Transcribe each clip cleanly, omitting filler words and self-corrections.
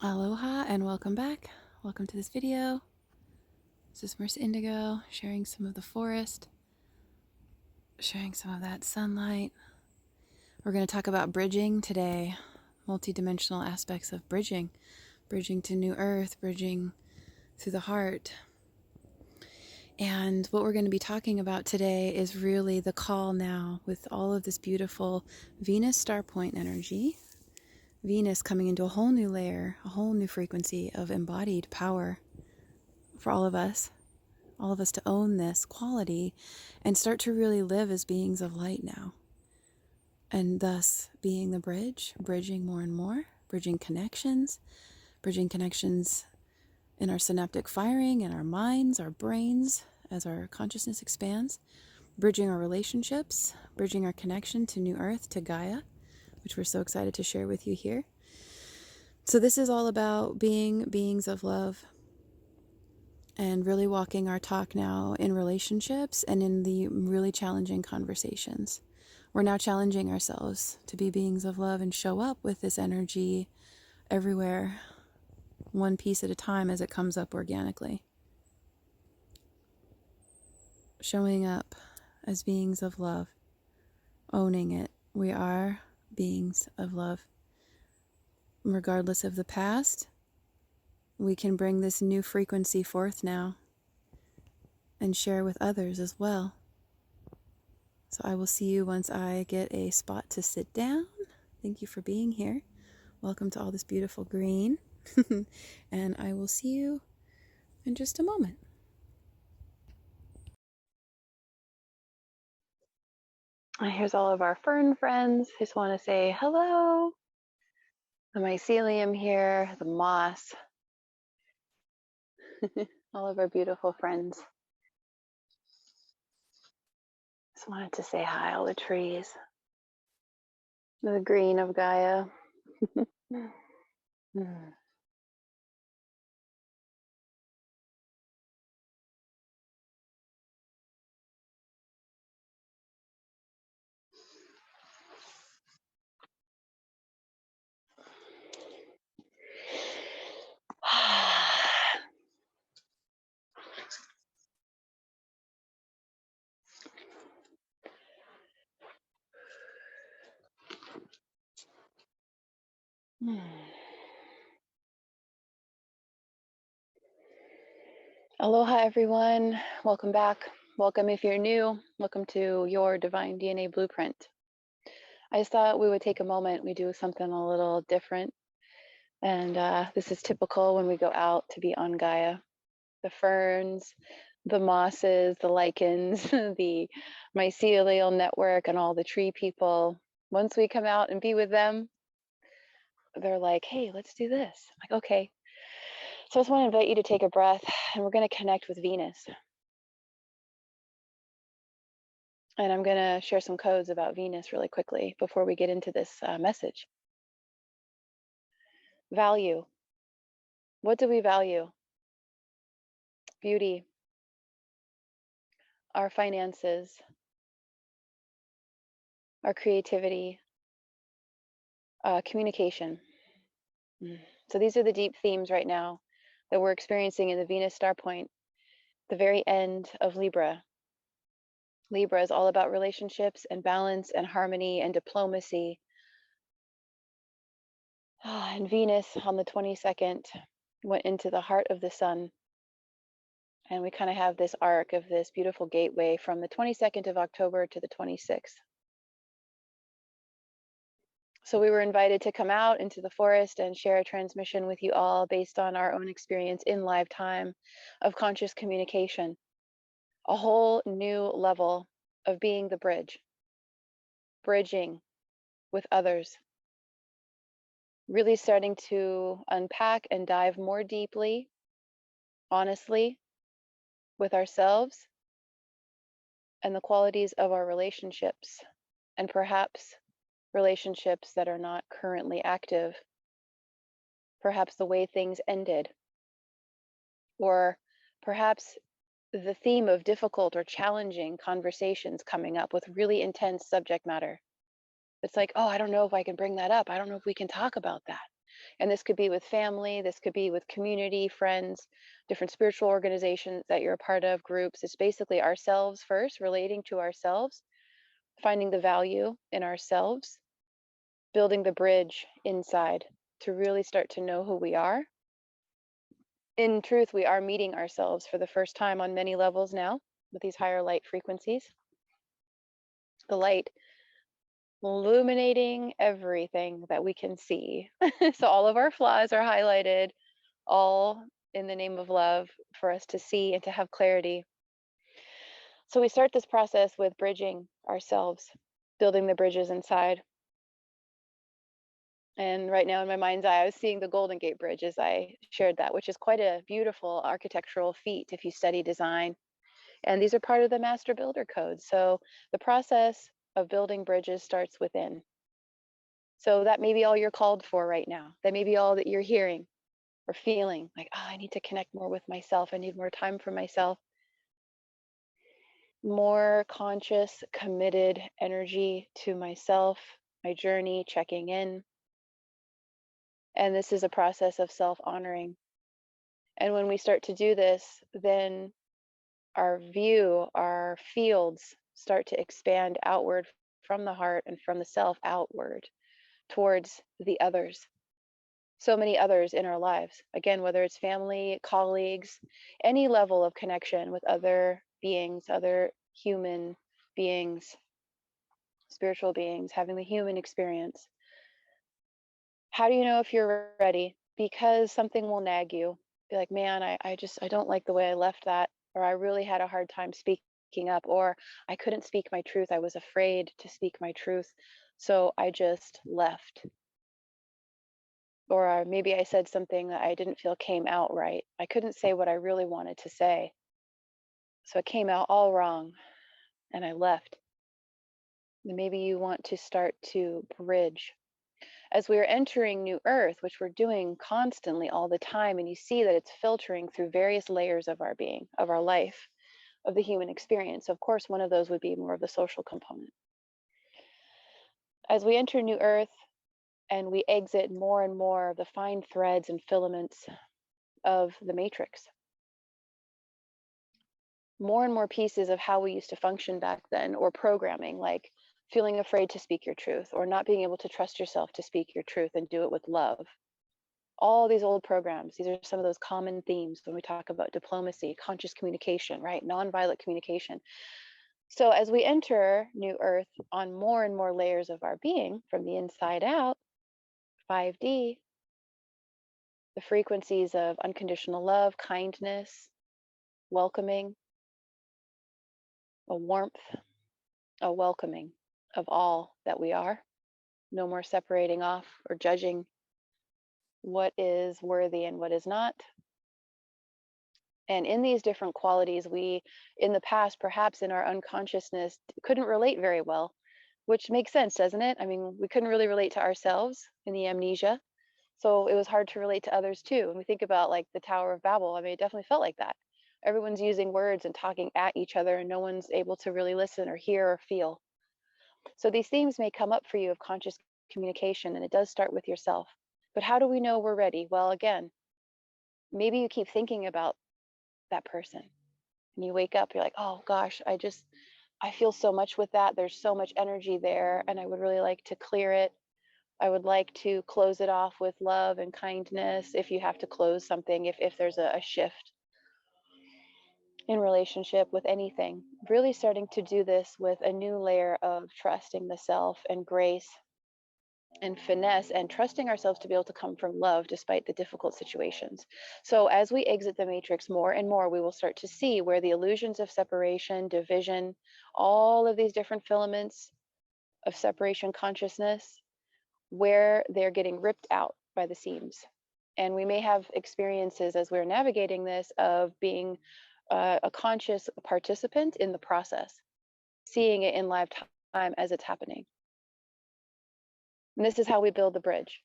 Aloha and welcome back. Welcome to this video. This is Marissa Indigo sharing some of the forest, sharing some of that sunlight. We're going to talk about bridging today, multidimensional aspects of bridging to new earth, bridging through the heart. And what we're going to be talking about today is really the call now with all of this beautiful Venus Starpoint energy. Venus coming into a whole new layer, a whole new frequency of embodied power for all of us to own this quality and start to really live as beings of light now. And thus being the bridge, bridging more and more, bridging connections in our synaptic firing, in our minds, our brains, as our consciousness expands, bridging our relationships, bridging our connection to New Earth, to Gaia, which we're so excited to share with you here. So this is all about being beings of love and really walking our talk now in relationships and in the really challenging conversations. We're now challenging ourselves to be beings of love and show up with this energy everywhere, one piece at a time as it comes up organically. Showing up as beings of love, owning it. We are beings of love. Regardless of the past, we can bring this new frequency forth now and share with others as well. So I will see you once I get a spot to sit down. Thank you for being here. Welcome to all this beautiful green. And I will see you in just a moment. Here's all of our fern friends. Just want to say hello. The mycelium here, the moss, all of our beautiful friends. Just wanted to say hi, all the trees, the green of Gaia. Aloha, everyone. Welcome back. Welcome if you're new. Welcome to your Divine DNA Blueprint. I just thought we would take a moment. We do something a little different. And this is typical when we go out to be on Gaia. The ferns, the mosses, the lichens, the mycelial network, and all the tree people. Once we come out and be with them, they're like, hey, let's do this. I'm like, okay. So I just want to invite you to take a breath, and we're going to connect with Venus. And I'm going to share some codes about Venus really quickly before we get into this message. Value. What do we value? Beauty, our finances, our creativity, communication. So these are the deep themes right now that we're experiencing in the Venus Starpoint, the very end of Libra. Libra is all about relationships and balance and harmony and diplomacy. And Venus on the 22nd went into the heart of the sun. And we kind of have this arc of this beautiful gateway from the 22nd of October to the 26th. So we were invited to come out into the forest and share a transmission with you all based on our own experience in live time of conscious communication. A whole new level of being the bridge, bridging with others. Really starting to unpack and dive more deeply, honestly, with ourselves and the qualities of our relationships, and perhaps relationships that are not currently active, perhaps the way things ended, or perhaps the theme of difficult or challenging conversations coming up with really intense subject matter. It's like, oh, I don't know if I can bring that up. I don't know if we can talk about that. And this could be with family, this could be with community, friends, different spiritual organizations that you're a part of, groups. It's basically ourselves first, relating to ourselves, finding the value in ourselves, building the bridge inside to really start to know who we are. In truth, we are meeting ourselves for the first time on many levels now with these higher light frequencies. The light illuminating everything that we can see. So all of our flaws are highlighted, all in the name of love for us to see and to have clarity. So we start this process with bridging ourselves, building the bridges inside. And right now in my mind's eye, I was seeing the Golden Gate Bridge as I shared that, which is quite a beautiful architectural feat if you study design. And these are part of the Master Builder Code. So the process of building bridges starts within. So that may be all you're called for right now. That may be all that you're hearing or feeling like, oh, I need to connect more with myself. I need more time for myself. More conscious, committed energy to myself, my journey, checking in. And this is a process of self honoring. And when we start to do this, then our view, our fields start to expand outward from the heart and from the self outward towards the others. So many others in our lives. Again, whether it's family, colleagues, any level of connection with other beings, other human beings, spiritual beings, having the human experience. How do you know if you're ready? Because something will nag you. Be like, man, I don't like the way I left that, or I really had a hard time speaking up, or I couldn't speak my truth. I was afraid to speak my truth. So I just left. Or maybe I said something that I didn't feel came out right. I couldn't say what I really wanted to say. So it came out all wrong and I left. And maybe you want to start to bridge. As we are entering new earth, which we're doing constantly all the time, and you see that it's filtering through various layers of our being, of our life, of the human experience. Of course, one of those would be more of the social component. As we enter new earth and we exit more and more of the fine threads and filaments of the matrix, more and more pieces of how we used to function back then, or programming, like feeling afraid to speak your truth, or not being able to trust yourself to speak your truth and do it with love. All these old programs, these are some of those common themes when we talk about diplomacy, conscious communication, right? Nonviolent communication. So as we enter new earth on more and more layers of our being from the inside out, 5D, the frequencies of unconditional love, kindness, welcoming, a warmth, a welcoming of all that we are. No more separating off or judging what is worthy and what is not. And in these different qualities, we, in the past, perhaps in our unconsciousness, couldn't relate very well, which makes sense, doesn't it? I mean, we couldn't really relate to ourselves in the amnesia. So it was hard to relate to others too. When we think about like the Tower of Babel, I mean, it definitely felt like that. Everyone's using words and talking at each other, and no one's able to really listen or hear or feel. So these themes may come up for you of conscious communication, and it does start with yourself. But how do we know we're ready? Well, again, maybe you keep thinking about that person and you wake up, you're like, oh gosh, I feel so much with that. There's so much energy there, and I would really like to clear it. I would like to close it off with love and kindness if you have to close something, if there's a shift in relationship with anything. Really starting to do this with a new layer of trusting the self and grace and finesse, and trusting ourselves to be able to come from love despite the difficult situations. So as we exit the matrix more and more, we will start to see where the illusions of separation, division, all of these different filaments of separation consciousness, where they're getting ripped out by the seams. And we may have experiences as we're navigating this of being a conscious participant in the process, seeing it in live time as it's happening. And this is how we build the bridge.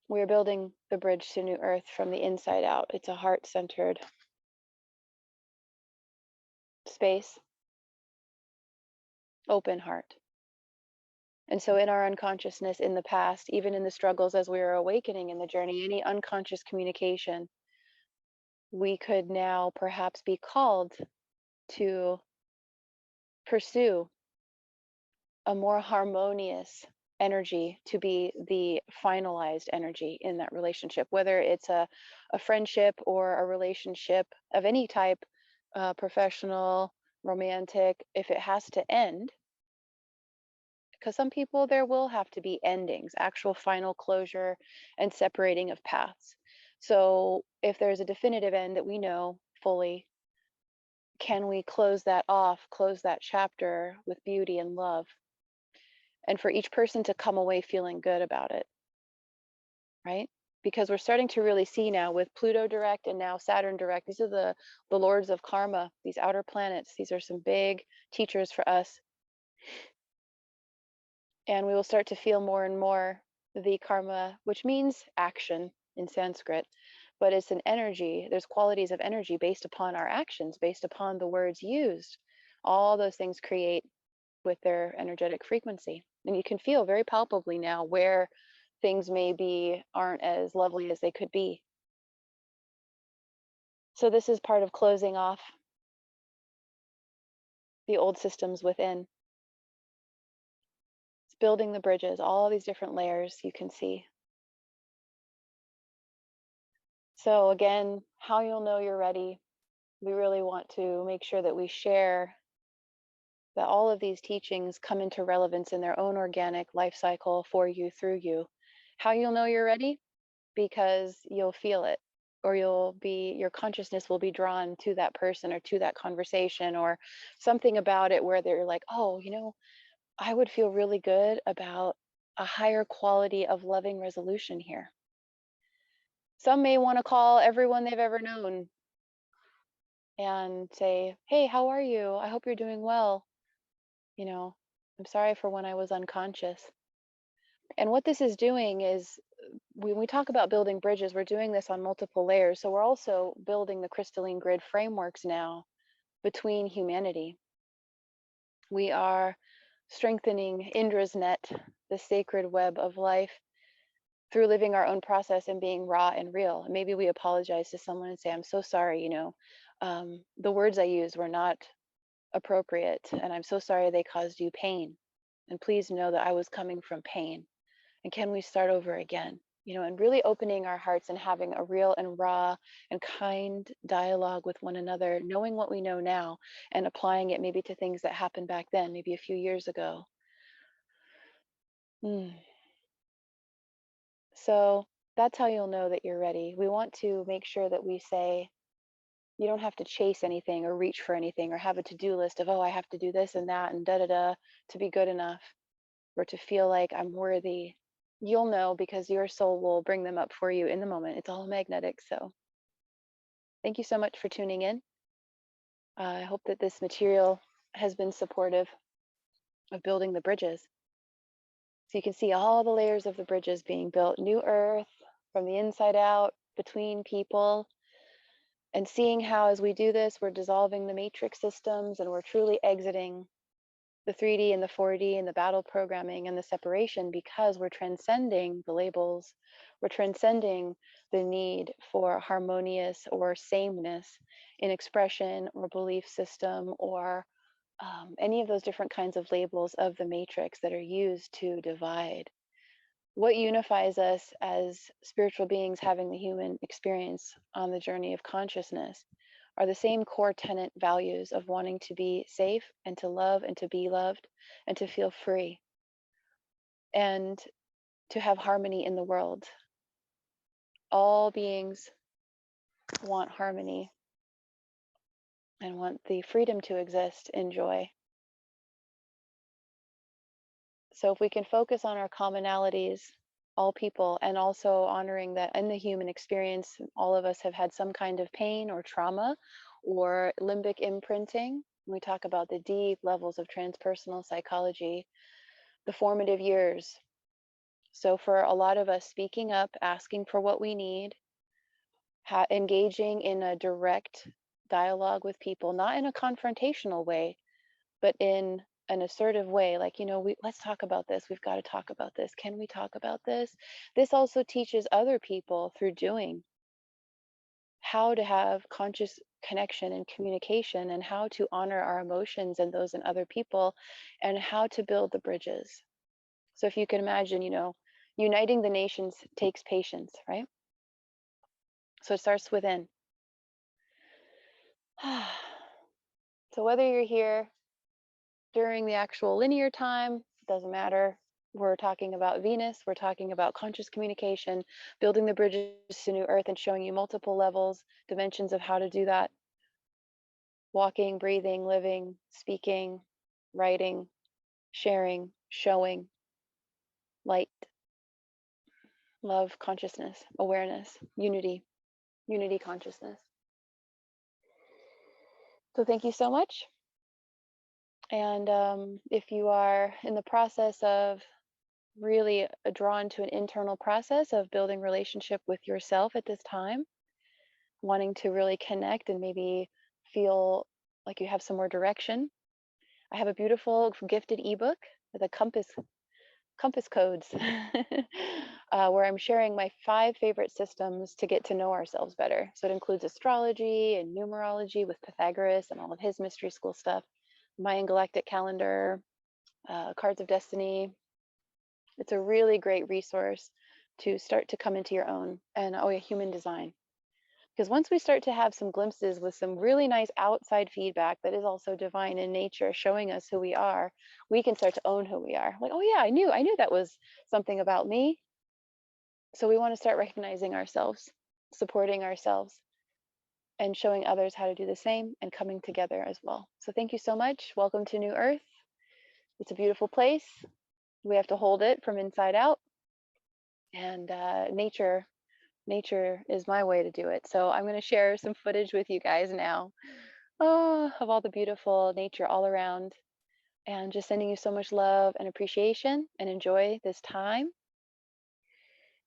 We are building the bridge to new earth from the inside out. It's a heart-centered space, open heart. And so, in our unconsciousness in the past, even in the struggles as we were awakening in the journey, any unconscious communication, we could now perhaps be called to pursue a more harmonious energy to be the finalized energy in that relationship, whether it's a friendship or a relationship of any type, professional, romantic. If it has to end, because some people, there will have to be endings, actual final closure and separating of paths. So if there's a definitive end that we know fully, can we close that off, close that chapter with beauty and love? And for each person to come away feeling good about it, right? Because we're starting to really see now with Pluto direct and now Saturn direct, these are the lords of karma, these outer planets. These are some big teachers for us. And we will start to feel more and more the karma, which means action in Sanskrit, but it's an energy. There's qualities of energy based upon our actions, based upon the words used. All those things create with their energetic frequency. And you can feel very palpably now where things maybe aren't as lovely as they could be. So this is part of closing off the old systems within. It's building the bridges, all these different layers you can see. So again, how you'll know you're ready, we really want to make sure that we share that all of these teachings come into relevance in their own organic life cycle for you, through you. How you'll know you're ready? Because you'll feel it, or your consciousness will be drawn to that person or to that conversation or something about it where they're like, oh, I would feel really good about a higher quality of loving resolution here. Some may want to call everyone they've ever known and say, hey, how are you? I hope you're doing well. I'm sorry for when I was unconscious. And what this is doing is, when we talk about building bridges, we're doing this on multiple layers. So we're also building the crystalline grid frameworks now between humanity. We are strengthening Indra's net, the sacred web of life, through living our own process and being raw and real. And maybe we apologize to someone and say, I'm so sorry, the words I used were not appropriate, and I'm so sorry they caused you pain. And please know that I was coming from pain. And can we start over again? And really opening our hearts and having a real and raw and kind dialogue with one another, knowing what we know now and applying it maybe to things that happened back then, maybe a few years ago. So that's how you'll know that you're ready. We want to make sure that we say, you don't have to chase anything or reach for anything or have a to-do list of, oh, I have to do this and that and da da da to be good enough or to feel like I'm worthy. You'll know because your soul will bring them up for you in the moment. It's all magnetic. So thank you so much for tuning in. I hope that this material has been supportive of building the bridges. So you can see all the layers of the bridges being built, new earth from the inside out, between people, and seeing how as we do this, we're dissolving the matrix systems and we're truly exiting the 3D and the 4D and the battle programming and the separation, because we're transcending the labels. We're transcending the need for harmonious or sameness in expression or belief system or any of those different kinds of labels of the matrix that are used to divide. What unifies us as spiritual beings having the human experience on the journey of consciousness are the same core tenet values of wanting to be safe and to love and to be loved and to feel free and to have harmony in the world. All beings want harmony and want the freedom to exist in joy. So if we can focus on our commonalities, all people, and also honoring that in the human experience, all of us have had some kind of pain or trauma or limbic imprinting. We talk about the deep levels of transpersonal psychology, the formative years. So for a lot of us, speaking up, asking for what we need, engaging in a direct dialogue with people, not in a confrontational way, but in an assertive way, like, let's talk about this. We've got to talk about this. Can we talk about this? This also teaches other people through doing how to have conscious connection and communication and how to honor our emotions and those in other people and how to build the bridges. So if you can imagine, uniting the nations takes patience, right? So it starts within. So whether you're here during the actual linear time, doesn't matter. We're talking about Venus, we're talking about conscious communication, building the bridges to new earth and showing you multiple levels, dimensions of how to do that. Walking, breathing, living, speaking, writing, sharing, showing, light, love, consciousness, awareness, unity consciousness. So thank you so much. And if you are in the process of really drawn to an internal process of building relationship with yourself at this time, wanting to really connect and maybe feel like you have some more direction, I have a beautiful gifted ebook with a compass codes where I'm sharing my 5 favorite systems to get to know ourselves better. So it includes astrology and numerology with Pythagoras and all of his mystery school stuff, Mayan galactic calendar, cards of destiny. It's a really great resource to start to come into your own. And oh yeah, human design. Because once we start to have some glimpses with some really nice outside feedback that is also divine in nature, showing us who we are, we can start to own who we are. Like, oh yeah, I knew that was something about me. So we want to start recognizing ourselves, supporting ourselves, and showing others how to do the same and coming together as well. So thank you so much. Welcome to New Earth. It's a beautiful place. We have to hold it from inside out. And nature is my way to do it. So I'm going to share some footage with you guys now, of all the beautiful nature all around, and just sending you so much love and appreciation and enjoy this time.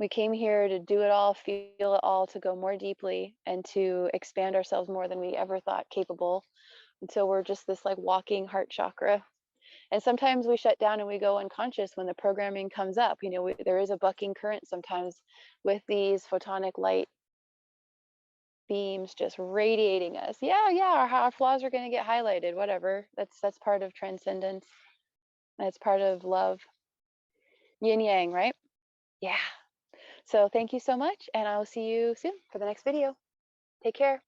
We came here to do it all, feel it all, to go more deeply and to expand ourselves more than we ever thought capable until we're just this like walking heart chakra. And sometimes we shut down and we go unconscious when the programming comes up. There is a bucking current sometimes with these photonic light beams just radiating us. Yeah, our flaws are going to get highlighted, whatever. That's part of transcendence. That's part of love. Yin yang, right? Yeah. So thank you so much, and I will see you soon for the next video. Take care.